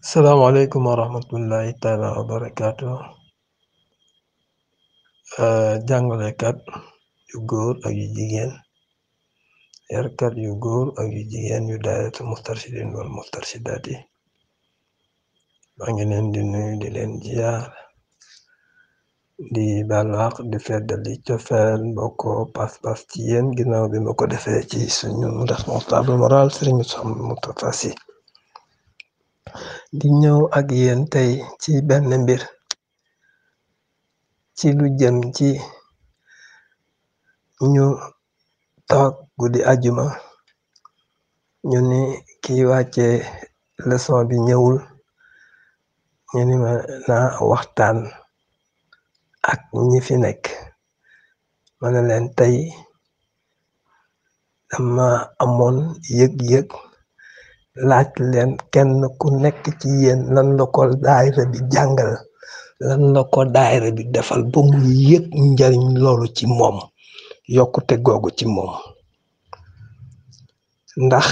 Salaamaaleykum wa rahmatullahi taala wa barakaatu. Jàngalekat yu góor ak yu jigéen, yarkat yu góor ak yu jigéen yu daayiratu Moustarchidine wal Moustarchidaat yi, maa ngi leen di nuyu di leen ziar di baalu àq di feddali cofeel mbokkoo pas-pas ci yéen ginnaaw bi ma ko defee ci suñu responsable moral Serigne Moustapha Sy di ñëw ak yéen tey ci benn mbir ci lu jëm ci ñu toog guddi àjjuma ñu ni kiy wàcce leçon bi ñëwul, ñu ni ma naa waxtaan ak ñi fi nekk. ma ne leen tey dama amoon yëg-yëg laaj leen kenn ku nekk ci yéen lan la ko daayira bi jàngal, lan la ko daayira bi defal ba mu yëg njariñ loolu ci moom, yokkute googu ci moom. ndax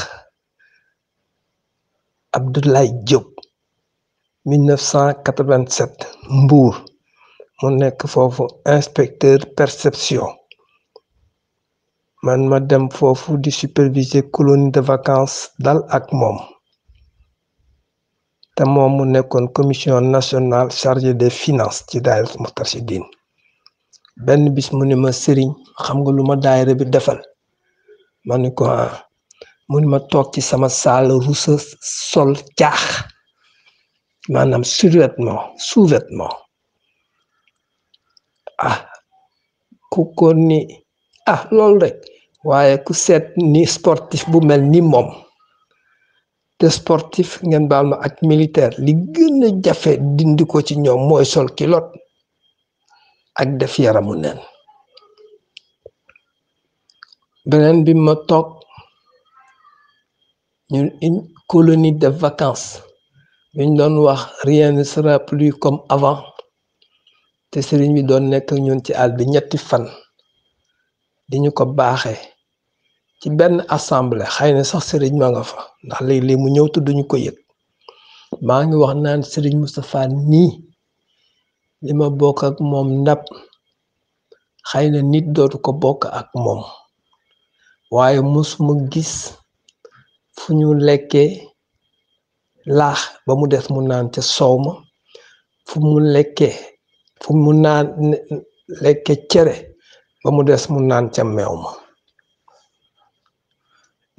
Abdoulaye Diop 1987 Mbour mu nekk foofu inspecteur perception, man ma dem foofu di superviser colonie de vacances dal ak moom, te moom mu nekkoon commission nationale chargée des finances ci daayira Moustarchidine. benn bis mu ne ma sëriñ xam nga lu ma daayira bi defal, ma ni ko mu ni ma toog ci sama salle rusa sol caax, maanaam sous-vêtement ku ko ni loolu rek, waaye ku seet ni sportif bu mel ni moom, te sportif ngeen baal ma ak militaire li gën a jafe dindi ko ci ñoom mooy sol kilot ak def yaramu neen. beneen bi ma toog ñu une colonie de vacances ñu doon wax rien ne sera plus comme avant, te sëriñ bi doon nekk ñun ci àll bi ñetti fan di ñu ko baaxee ci benn assemblée. xëy na sax sëriñ ma nga fa ndax léeg-léeg mu ñëw te duñu ko yëg. maa ngi wax naan sëriñ Moustapha nii li ma bokk ak moom ndab xëy na nit dootu ko bokk ak moom, waaye mosuma gis fu ñu lekkee laax ba mu des mu naan ca soow ma, fu mu naan lekke cere ba mu des mu naan ca meew ma.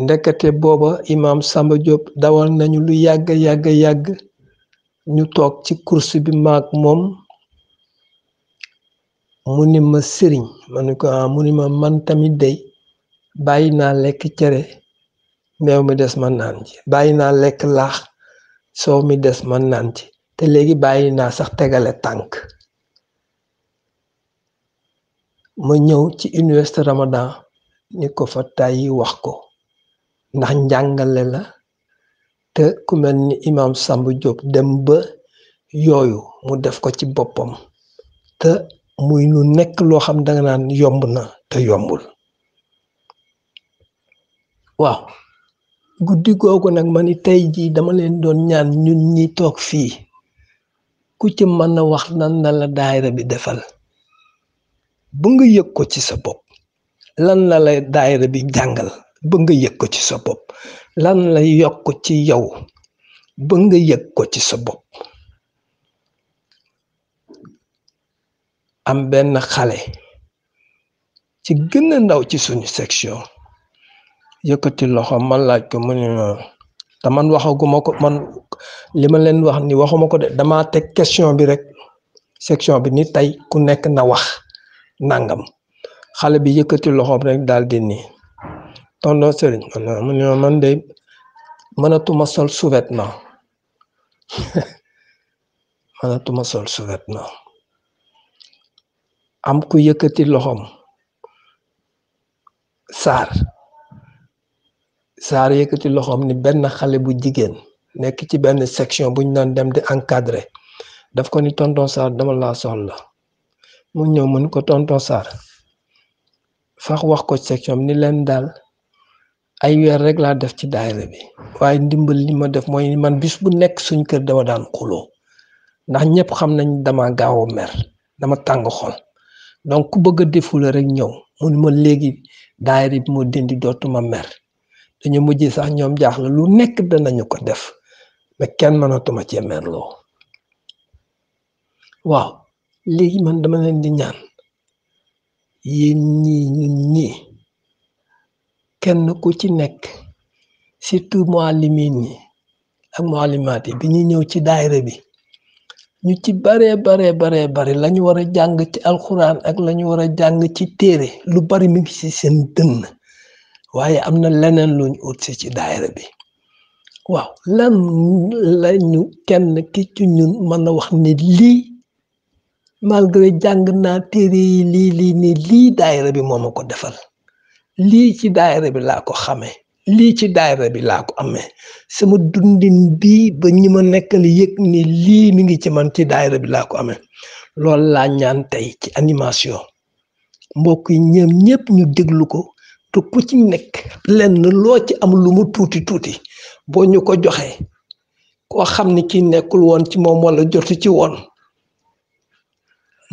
ndekete booba imam Samba Diop dawal nañu lu yàgg ñu toog ci course bi maag moom, mu ni ma sëriñ, ma ni ko mu ni ma man tamit day bàyyi naa lekk cere meew mi des ma naan ci, bàyyi naa lekk laax soow mi des ma naan ci, te léegi bàyyi naa sax tegale tànk. ma ñëw ci université Ramadan ni ko fa tàyyi wax ko, ndax njàngale la, te ku mel ni imam Samba Diop dem ba yooyu mu def ko ci boppam, te muy lu nekk loo xam danga naan yomb na te yombul. waaw guddi googu nag ma ni tey jii dama leen doon ñaan ñun ñi toog fii ku ci mën a wax lan la la daayira bi defal ba nga yëg ko ci sa bopp, lan la lay daayira bi jàngal ba nga yëg ko ci sa bopp, lan la yokk ci yow ba nga yëg ko ci sa bopp. am benn xale ci gën a ndaw ci suñu section yëkkati loxo, ma laaj ko mu ne te man waxaguma ko, man li ma leen wax ni waxuma ko de, dama teg question bi rek, section bi ni tey ku nekk na wax nangam. xale bi yëkkati loxoom rek daal di ni tonton Serigne mu ne man de mënatuma sol sous-vêtement mënatuma sol sous-vêtement. am ku yëkkati loxoom, Saar yëkkati loxoom ni benn xale bu jigéen nekk ci benn section bu ñu doon dem di encadrer, daf ko ni tonton Saar dama laa soxla. mu ñëw mu ni ko tonton Saar fax wax ko section bi ni leen daal ay weer rek laa def ci daayira bi waaye ndimbal li ma def mooy man bis bu nekk suñ kër dama daan xuloo ndax ñëpp xam nañ dama gaaw a mer dama tàng xol donc ku bëgg a defula rek ñëw mun ma léegi daayira bi moo dindi dootuma mer dañu mujj sax ñoom jaaxle lu nekk danañu ko def mais kenn mënatuma cee merloo waaw léegi man dama leen di ñaan yéen ñii ñun ñii kenn ku ci nekk surtout muallimin yi ak muallimaat yi bi ñu ñëw ci daayira bi ñu ci baree bari lañu war a jàng ci alxuraan ak lañu war a jàng ci téere lu bari mi ngi ci seen dënn waaye am na leneen luñ ut si ci daayira bi waaw lan lañu kenn ki ci ñun mën a wax ne lii malgré jàng naa téere yi lii daayira bi moo ma ko defal lii ci daayira bi laa ko xamee lii ci daayira bi laa ko amee sama dundin bii ba ñi ma nekkal yëg ni lii mi ngi ci man ci daayira bi laa ko amee loolu laa ñaan tey ci animation mbokk yi ñoom ñëpp ñu déglu ko te ku ci nekk lenn loo ci am lu mu tuuti boo ñu ko joxee koo xam ni ki nekkul woon ci moom wala jotu ci woon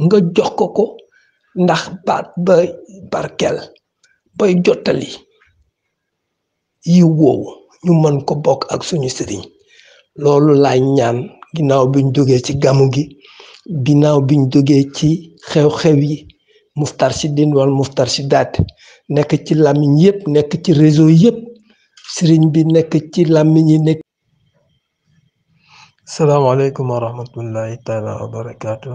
nga jox ko ndax baat ba barkeel bay jottali yiw woowu ñu mën ko bokk ak suñu sëriñ loolu laay ñaan ginnaaw biñ jógee ci gàmmu gi ginnaaw biñ jógee ci xew-xew yi Moustarchidine wala Moustarchidaat nekk ci làmmiñ yëpp nekk ci réseau yëpp sëriñ bi nekk ci làmmiñ yi nekk. salaamaaleykum wa rahmatullahi taala wa barakaatu.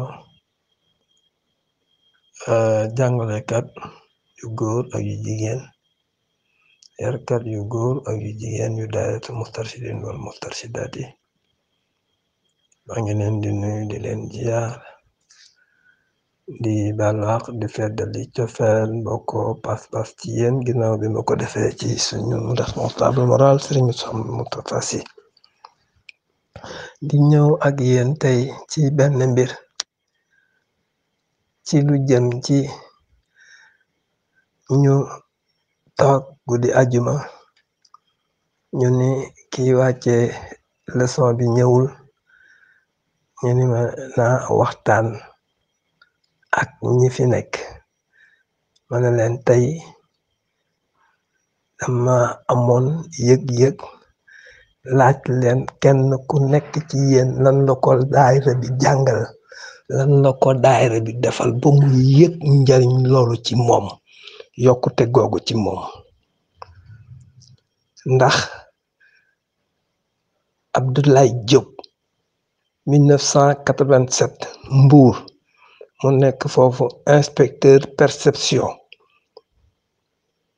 Jàngalekat yu góor ak yu jigéen yarkat yu góor ak yu jigéen yu daayiratu Moustarchidine wala Moustarchidaat yi maa ngi leen di nuyu di leen ziar di balaax di feddali cofeel bokkoo pas-pas ci yéen ginnaaw bi ma ko defee ci suñu responsable moral Sëriñ Moustapha Sy di ñëw ak yéen tey ci benn mbir ci lu jëm ci ñu toog guddi ajuma ñu ni kiy wàcce leçon bi ñëwul ñu ni ma naa waxtaan ak ñi fi nekk ma ne leen tey dama amoon yëg-yëg laaj leen kenn ku nekk ci yéen lan la ko daayira bi jàngal lan la ko daayira bi defal ba mu yëg njariñ loolu ci moom yokkute googu ci moom ndax Abdoulaye Diop 1987 Mbour mu nekk foofu inspecteur perception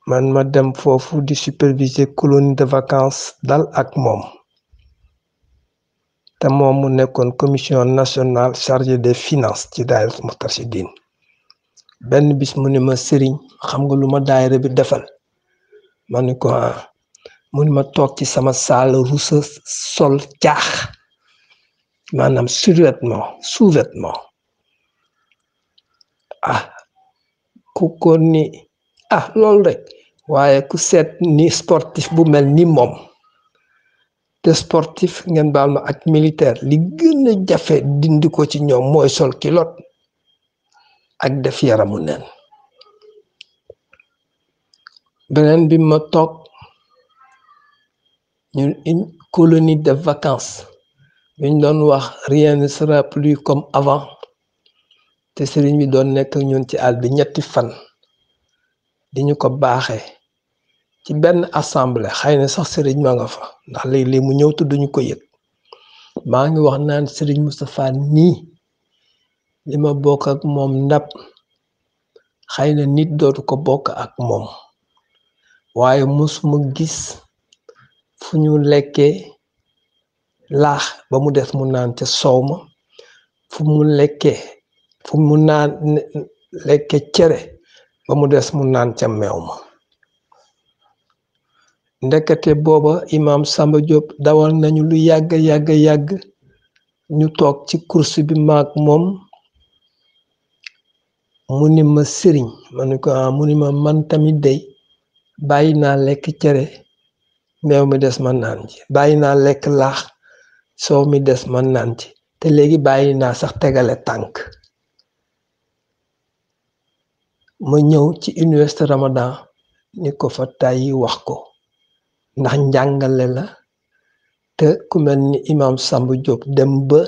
man ma dem foofu di superviser colonie de vacances dal ak moom te moom mu nekkoon commission nationale chargée des finances ci daayira Moustarchidine benn bis mu ne ma sëriñ xam nga lu ma daayira bi defal ma ni ko mu ne ma toog ci sama salle rusa sol caax maanaam sous-vêtement ku ko ni loolu rek waaye ku seet ni sportif bu mel ni moom te sportif ngeen baal ma ak militaire li gën a jafe dindi ko ci ñoom mooy sol kilot ak def yaramu neen beneen bi ma toog ñu une colonie de vacances ñu doon wax rien ne sera plus comme avant te sëriñ bi doon nekk ñun ci àll bi ñetti fan di ñu ko baaxee ci benn assemblée xëy na sax sëriñ ma nga fa ndax léeg-léeg mu ñëw te duñu ko yëg maa ngi wax naan sëriñ Moustapha nii li ma bokk ak moom ndab xëy na nit dootu ko bokk ak moom waaye musuma gis fu ñu lekkee laax ba mu des mu naan ca soow ma fu mu naan lekke cere ba mu des mu naan ca meew ma ndekete booba imam Samba Diop dawal nañu lu yàgg ñu toog ci course bi maag moom mu ni ma sëriñ ma ni ko mu ni ma man tamit day bàyyi naa lekk cere meew mi des ma naan ci bàyyi naa lekk laax soow mi des ma naan ci te léegi bàyyi naa sax tegale tànk ma ñëw ci université Ramadan ni ko fa tàyyi wax ko ndax njàngale la te ku mel ni imam Samb Diop dem ba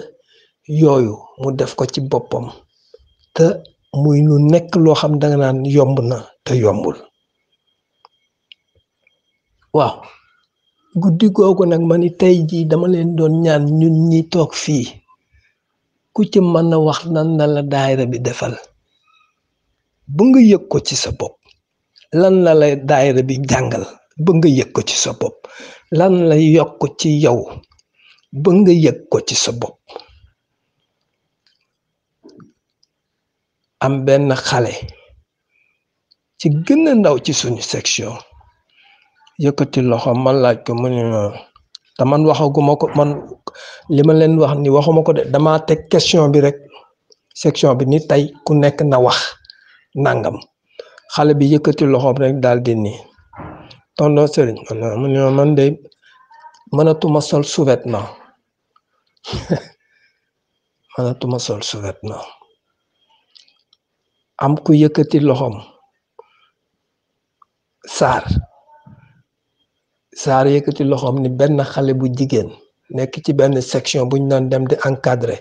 yooyu mu def ko ci boppam te muy lu nekk loo xam danga naan yomb na te yombul waaw guddi googu nag ma ni tey jii dama leen doon ñaan ñun ñi toog fii ku ci mën a wax lan la la daayira bi defal ba nga yëg ko ci sa bopp lan la la daayira bi jàngal ba nga yëg ko ci sa bopp lan la yokk ci yow ba nga yëg ko ci sa bopp am benn xale ci gën a ndaw ci suñu section yëkkati loxo ma laaj ko mu ne te man waxaguma ko man li ma leen wax ni waxuma ko de dama teg question bi rek section bi ni tey ku nekk na wax nangam xale bi yëkkati loxoom rek daal di ni tonton Serigne mu ne man de mënatuma sol sous-vêtement mënatuma sol sous-vêtement am ku yëkkati loxoom Saar yëkkati loxoom ni benn xale bu jigéen nekk ci benn section bu ñu naan dem di encadré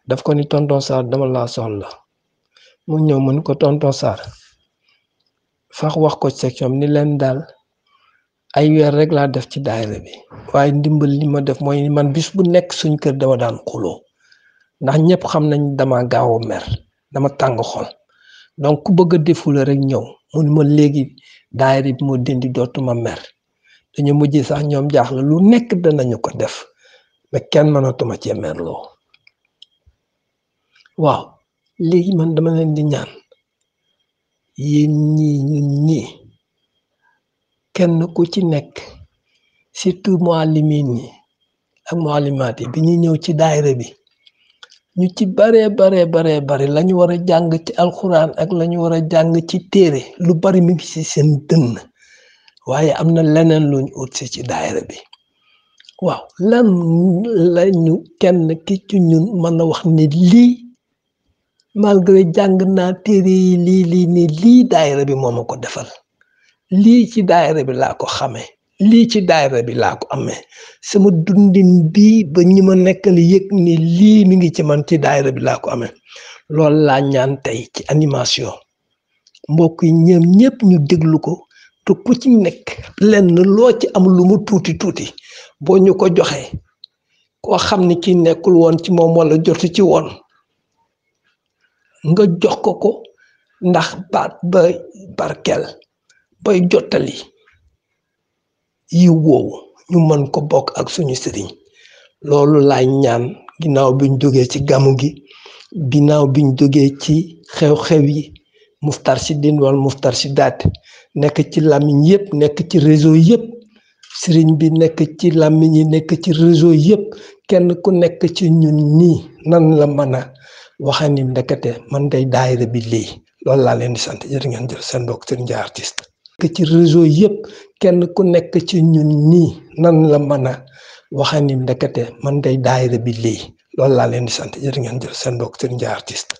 daf ko ni tonton Saar dama laa soxla mu ñëw mu ni ko tonton Saar fax wax ko section bi ni leen daal ay weer rek laa def ci daayira bi waaye ndimbal li ma def mooy man bis bu nekk suñ kër dama daan xuloo ndax ñëpp xam nañ dama gaaw a mer dama tàng xol donc ku bëgg a defula rek ñëw mun ma léegi daayira bi moo dindi dootuma mer dañu mujj sax ñoom jaaxle lu nekk danañu ko def mais kenn mënatuma cee merloo waaw léegi man dama leen di ñaan yéen ñii ñun ñii kenn ku ci nekk surtout muallimin ñi ak muallimaat yi bi ñu ñëw ci daayira bi ñu ci bare la ñu war a jàng ci alxuraan ak la ñu war a jàng ci téere lu bari mi ngi ci seen dënn waaye am na leneen luñ ut si ci daayira bi waaw lan lañu kenn ki ci ñun mën a wax ni lii malgré jàng naa téere yi lii daayira bi moo ma ko defal lii ci daayira bi laa ko xamee lii ci daayira bi laa ko amee sama dundin bii ba ñi ma nekkal yëg ni lii mi ngi ci man ci daayira bi laa ko amee loolu laa ñaan tey ci animation mbokk yi ñoom ñëpp ñu déglu ko te ku ci nekk lenn loo ci am lu mu tuuti boo ñu ko joxee koo xam ni kii nekkul woon ci moom wala jotu ci woon nga jox ko ndax baat ba barkeel bay jottali yi woowu ñu mën ko bokk ak suñu sëriñ loolu laay ñaan ginnaaw biñ jógee ci gàmmu gi ginnaaw biñ jógee ci xew-xew yi Moustarchidine wala Moustarchidaat nekk ci làmmiñ yëpp nekk ci réseau yëpp sëriñ bi nekk ci làmmiñ yi nekk ci réseau yëpp kenn ku nekk ci ñun nii nan la mën a waxe ni ndekete man day daayira bi lii loolu laa leen di sant jërë ngeen jëf seen mbokk Serigne Ndiaye artiste ci réseau yëpp kenn ku nekk ci ñun nii nan la mën a waxe ni ndekete man day daayira bi lii loolu laa leen di sant jërë ngeen jëf seen mbokk Serigne Ndiaye artiste